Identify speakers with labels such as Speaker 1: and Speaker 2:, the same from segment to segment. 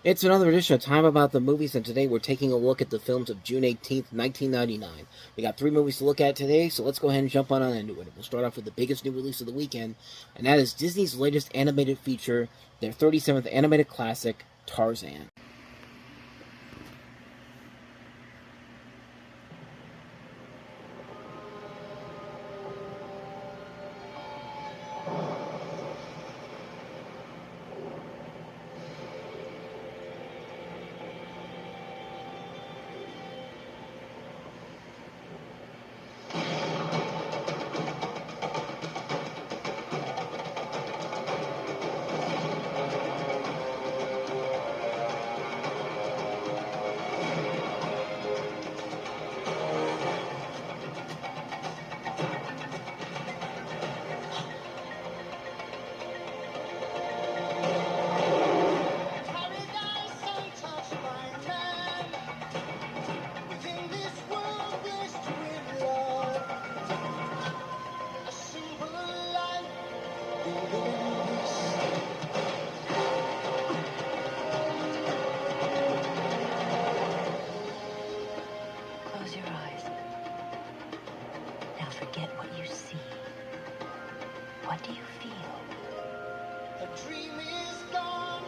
Speaker 1: It's another edition of Time About the Movies, and today we're taking a look at the films of June 18th, 1999. We got 3 movies to look at today, so let's go ahead and jump on into it. We'll start off with the biggest new release of the weekend, and that is Disney's latest animated feature, their 37th animated classic, Tarzan.
Speaker 2: Close your eyes. Now forget what you see. What do you feel?
Speaker 3: A dream is gone,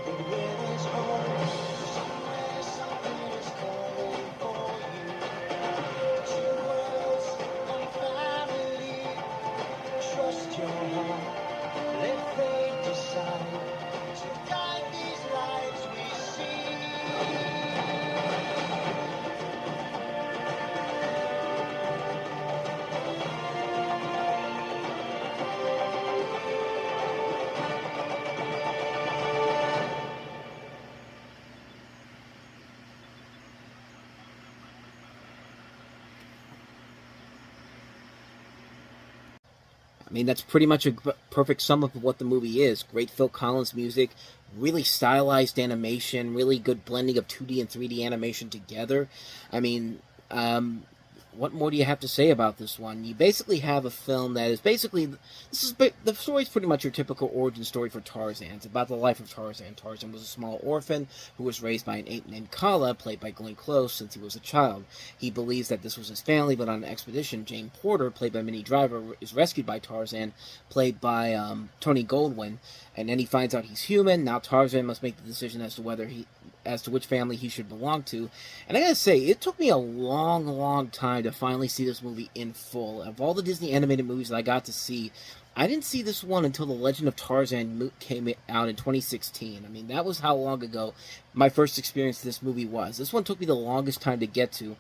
Speaker 3: but where there's hope, somewhere something is calling for you. 2 worlds, 1 family. Trust your heart, let fate decide to guide these lives we see.
Speaker 1: I mean, that's pretty much a perfect sum up of what the movie is. Great Phil Collins music, really stylized animation, really good blending of 2D and 3D animation together. I mean, what more do you have to say about this one? You basically have a film that is basically, the story is pretty much your typical origin story for Tarzan. It's about the life of Tarzan. Tarzan was a small orphan who was raised by an ape named Kala, played by Glenn Close, since he was a child. He believes that this was his family, but on an expedition, Jane Porter, played by Minnie Driver, is rescued by Tarzan, played by Tony Goldwyn, and then he finds out he's human. Now Tarzan must make the decision as to which family he should belong to. And I gotta say, it took me a long time to finally see this movie in full. Of all the Disney animated movies that I got to see, I didn't see this one until The Legend of Tarzan came out in 2016. I mean, that was how long ago my first experience with this movie was. This one took me the longest time to get to,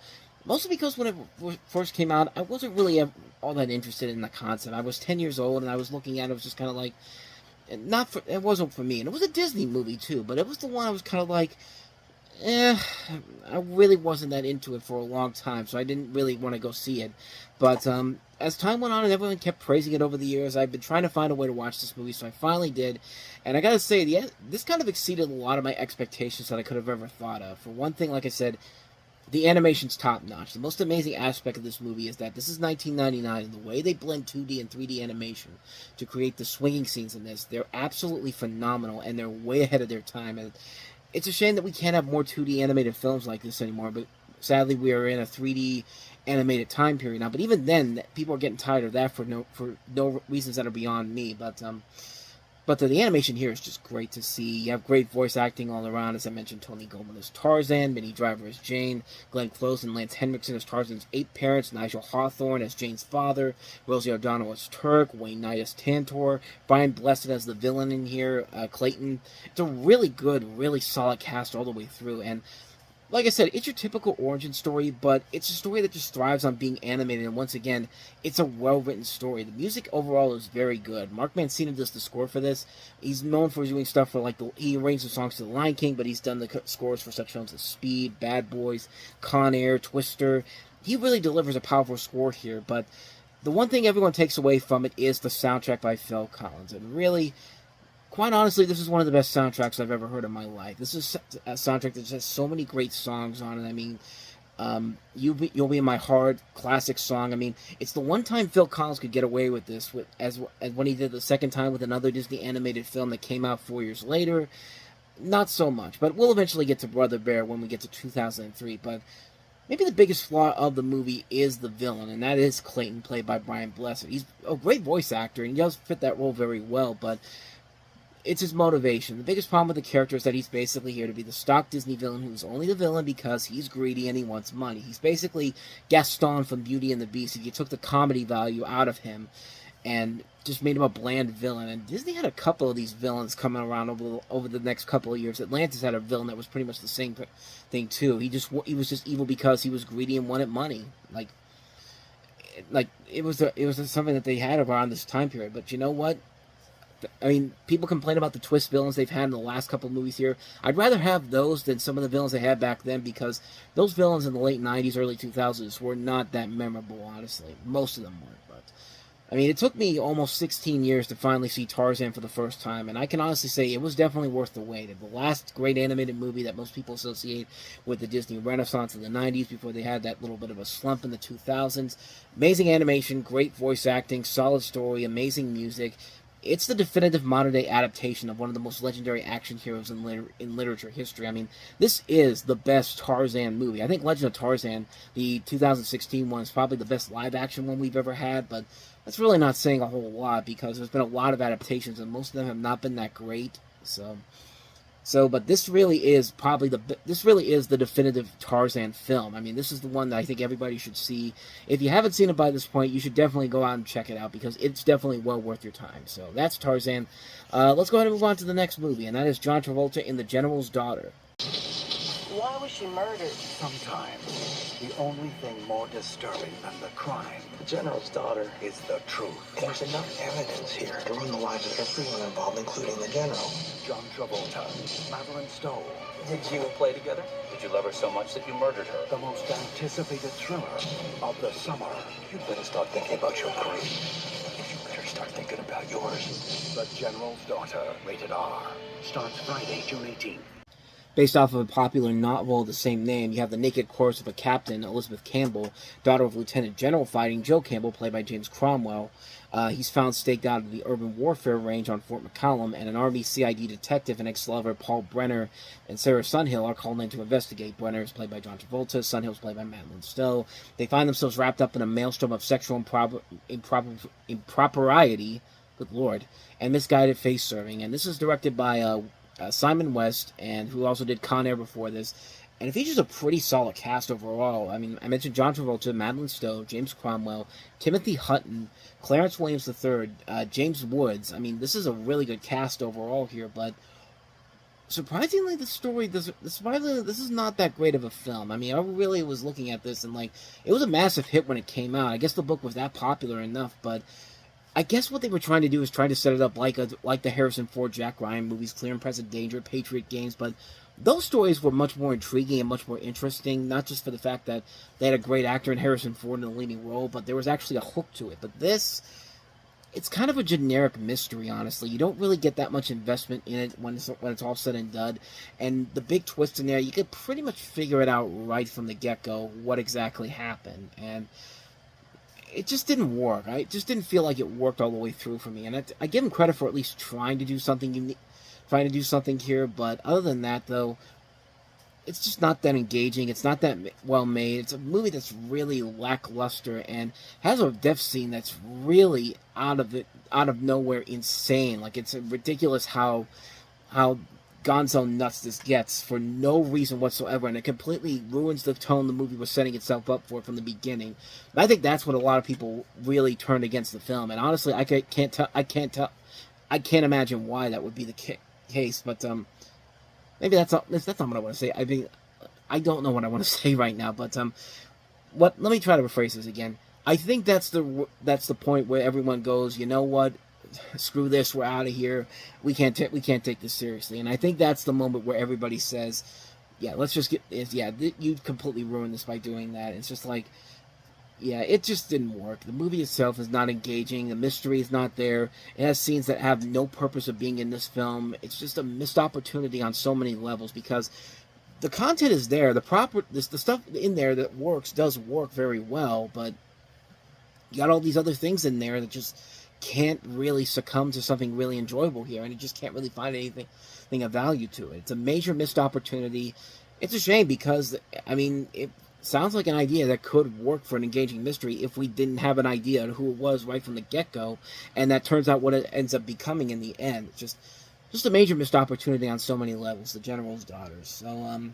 Speaker 1: mostly because when it first came out, I wasn't really all that interested in the concept. I was 10 years old, and I was looking at it, was just kind of like, it wasn't for me. And it was a Disney movie, too, but it was the one I was kind of like, I really wasn't that into it for a long time, so I didn't really want to go see it. But as time went on and everyone kept praising it over the years, I've been trying to find a way to watch this movie, so I finally did. And I gotta say, this kind of exceeded a lot of my expectations that I could have ever thought of. For one thing, like I said, the animation's top-notch. The most amazing aspect of this movie is that this is 1999, and the way they blend 2D and 3D animation to create the swinging scenes in this, they're absolutely phenomenal, and they're way ahead of their time. And it's a shame that we can't have more 2D animated films like this anymore, but sadly we are in a 3D animated time period now. But even then, people are getting tired of that for no reasons that are beyond me. But the animation here is just great to see. You have great voice acting all around. As I mentioned, Tony Goldwyn as Tarzan, Minnie Driver as Jane, Glenn Close and Lance Henriksen as Tarzan's 8 parents, Nigel Hawthorne as Jane's father, Rosie O'Donnell as Turk, Wayne Knight as Tantor, Brian Blessed as the villain in here, Clayton. It's a really good, really solid cast all the way through, and like I said, it's your typical origin story, but it's a story that just thrives on being animated, and once again, it's a well-written story. The music overall is very good. Mark Mancino does the score for this. He's known for doing stuff for, he arranged the songs to The Lion King, but he's done the scores for such films as Speed, Bad Boys, Con Air, Twister. He really delivers a powerful score here, but the one thing everyone takes away from it is the soundtrack by Phil Collins, and really, quite honestly, this is one of the best soundtracks I've ever heard in my life. This is a soundtrack that has so many great songs on it. I mean, You'll Be in My Heart, classic song. I mean, it's the one time Phil Collins could get away with this, as when he did the second time with another Disney animated film that came out 4 years later. not so much. But we'll eventually get to Brother Bear when we get to 2003. But maybe the biggest flaw of the movie is the villain, and that is Clayton, played by Brian Blessed. He's a great voice actor, and he does fit that role very well, but it's his motivation. The biggest problem with the character is that he's basically here to be the stock Disney villain who's only the villain because he's greedy and he wants money. He's basically Gaston from Beauty and the Beast if you took the comedy value out of him and just made him a bland villain. And Disney had a couple of these villains coming around over the next couple of years. Atlantis had a villain that was pretty much the same thing too. He was just evil because he was greedy and wanted money. Like it was something that they had around this time period. But you know what? I mean, people complain about the twist villains they've had in the last couple of movies here. I'd rather have those than some of the villains they had back then, because those villains in the late 90s, early 2000s were not that memorable, honestly. Most of them weren't, but I mean, it took me almost 16 years to finally see Tarzan for the first time, and I can honestly say it was definitely worth the wait. The last great animated movie that most people associate with the Disney Renaissance in the 90s before they had that little bit of a slump in the 2000s. Amazing animation, great voice acting, solid story, amazing music. It's the definitive modern-day adaptation of one of the most legendary action heroes in literature history. I mean, this is the best Tarzan movie. I think Legend of Tarzan, the 2016 one, is probably the best live-action one we've ever had, but that's really not saying a whole lot because there's been a lot of adaptations, and most of them have not been that great. But this really is the definitive Tarzan film. I mean, this is the one that I think everybody should see. If you haven't seen it by this point, you should definitely go out and check it out because it's definitely well worth your time. So that's Tarzan. Let's go ahead and move on to the next movie, and that is John Travolta in The General's Daughter.
Speaker 4: Why was she murdered?
Speaker 5: Sometimes the only thing more disturbing than the crime,
Speaker 4: The General's daughter.
Speaker 5: is the truth.
Speaker 4: There's enough evidence here to ruin the lives of everyone involved, including the General.
Speaker 5: John Travolta, Madeline Stowe,
Speaker 4: Did you play together?
Speaker 6: Did you love her so much that you murdered her?
Speaker 5: the most anticipated thriller of the summer.
Speaker 4: You better start thinking about your career. You better start thinking about yours.
Speaker 5: The General's Daughter, rated R, starts Friday, June 18th.
Speaker 1: Based off of a popular novel of the same name, you have the naked corpse of a captain, Elizabeth Campbell, daughter of Lieutenant General Fighting Joe Campbell, played by James Cromwell. He's found staked out at the urban warfare range on Fort McCallum, and an Army CID detective and ex-lover Paul Brenner and Sarah Sunhill are called in to investigate. Brenner is played by John Travolta, Sunhill is played by Madeline Stowe. They find themselves wrapped up in a maelstrom of sexual impropriety, good lord, and misguided face-serving. And this is directed by Simon West, and who also did Con Air before this, and it features a pretty solid cast overall. I mean, I mentioned John Travolta, Madeline Stowe, James Cromwell, Timothy Hutton, Clarence Williams III, James Woods. I mean, this is a really good cast overall here, but surprisingly, this is not that great of a film. I mean, I really was looking at this, and like, it was a massive hit when it came out. I guess the book was that popular enough, but I guess what they were trying to do is try to set it up like the Harrison Ford, Jack Ryan movies, Clear and Present Danger, Patriot Games, but those stories were much more intriguing and much more interesting, not just for the fact that they had a great actor in Harrison Ford in the leading role, but there was actually a hook to it. But this, it's kind of a generic mystery, honestly. You don't really get that much investment in it when it's all said and done, and the big twist in there, you could pretty much figure it out right from the get-go what exactly happened, and it just didn't work. I just didn't feel like it worked all the way through for me. And I give him credit for at least trying to do something unique, trying to do something here. But other than that, though, it's just not that engaging. It's not that well made. It's a movie that's really lackluster and has a death scene that's really out of nowhere insane. Like, it's ridiculous how gonzo nuts this gets for no reason whatsoever, and it completely ruins the tone the movie was setting itself up for from the beginning. And I think that's what a lot of people really turned against the film, and honestly, I can't imagine why that would be the case. But maybe that's not what I want to say. I mean, I don't know what I want to say right now, but let me try to rephrase this again. I think that's the point where everyone goes, you know what? Screw this, we're out of here. We can't take this seriously. And I think that's the moment where everybody says, yeah, let's just you completely ruined this by doing that. It's just like, yeah, it just didn't work. The movie itself is not engaging. The mystery is not there. It has scenes that have no purpose of being in this film. It's just a missed opportunity on so many levels because the content is there. The stuff in there that works does work very well, but you got all these other things in there that just can't really succumb to something really enjoyable here, and you just can't really find anything anything of value to it. It's a major missed opportunity. It's a shame because, I mean, it sounds like an idea that could work for an engaging mystery if we didn't have an idea of who it was right from the get-go, and that turns out what it ends up becoming in the end. It's just a major missed opportunity on so many levels, The General's Daughters. So,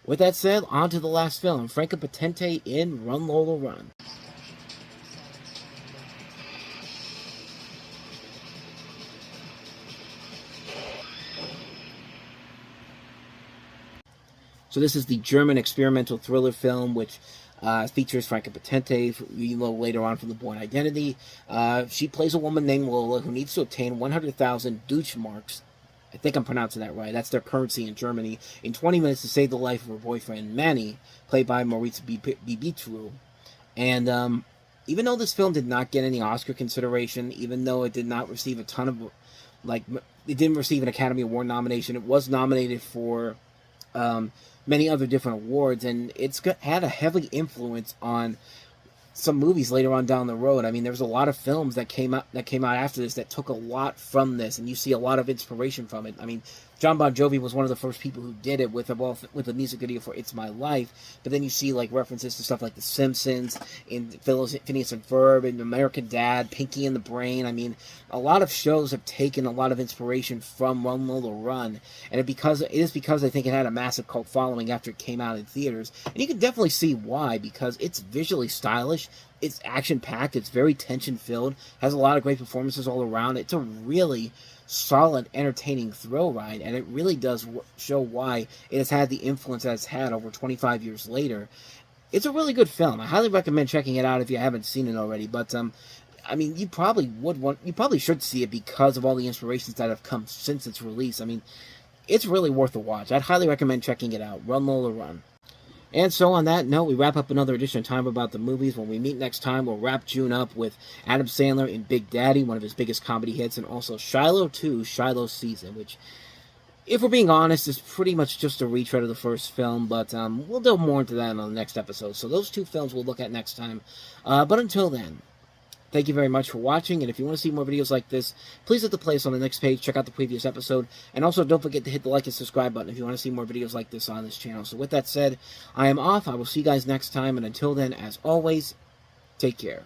Speaker 1: with that said, on to the last film, Franco Potente in Run, Lola, Run. So this is the German experimental thriller film, which features Franco Potente, you know, later on from The Bourne Identity. She plays a woman named Lola who needs to obtain 100,000 Deutschmarks. I think I'm pronouncing that right. That's their currency in Germany. In 20 minutes to save the life of her boyfriend, Manny, played by Maurice Bibitru. And even though this film did not get any Oscar consideration, even though it did not receive a ton of, it didn't receive an Academy Award nomination, it was nominated for many other different awards, and it's had a heavy influence on some movies later on down the road. I mean, there's a lot of films that came out after this that took a lot from this, and you see a lot of inspiration from it. I mean, John Bon Jovi was one of the first people who did it with a music video for "It's My Life," but then you see like references to stuff like The Simpsons, in Phineas and Ferb, and American Dad, Pinky and the Brain. I mean, a lot of shows have taken a lot of inspiration from Run, Lola, Run, and it is because I think it had a massive cult following after it came out in theaters, and you can definitely see why, because it's visually stylish, it's action-packed, it's very tension-filled, has a lot of great performances all around. It's a really solid, entertaining thrill ride, and it really does show why it has had the influence that it's had over 25 years later. It's a really good film. I highly recommend checking it out if you haven't seen it already, but I mean, you probably should see it because of all the inspirations that have come since its release. I mean, it's really worth a watch. I'd highly recommend checking it out. Run, Lola, Run. And so on that note, we wrap up another edition of Time About the Movies. When we meet next time, we'll wrap June up with Adam Sandler in Big Daddy, one of his biggest comedy hits, and also Shiloh 2, Shiloh's Season, which, if we're being honest, is pretty much just a retread of the first film, but we'll delve more into that on the next episode. So those two films we'll look at next time. But until then, thank you very much for watching, and if you want to see more videos like this, please hit the playlist on the next page, check out the previous episode, and also don't forget to hit the like and subscribe button if you want to see more videos like this on this channel. So with that said, I am off. I will see you guys next time, and until then, as always, take care.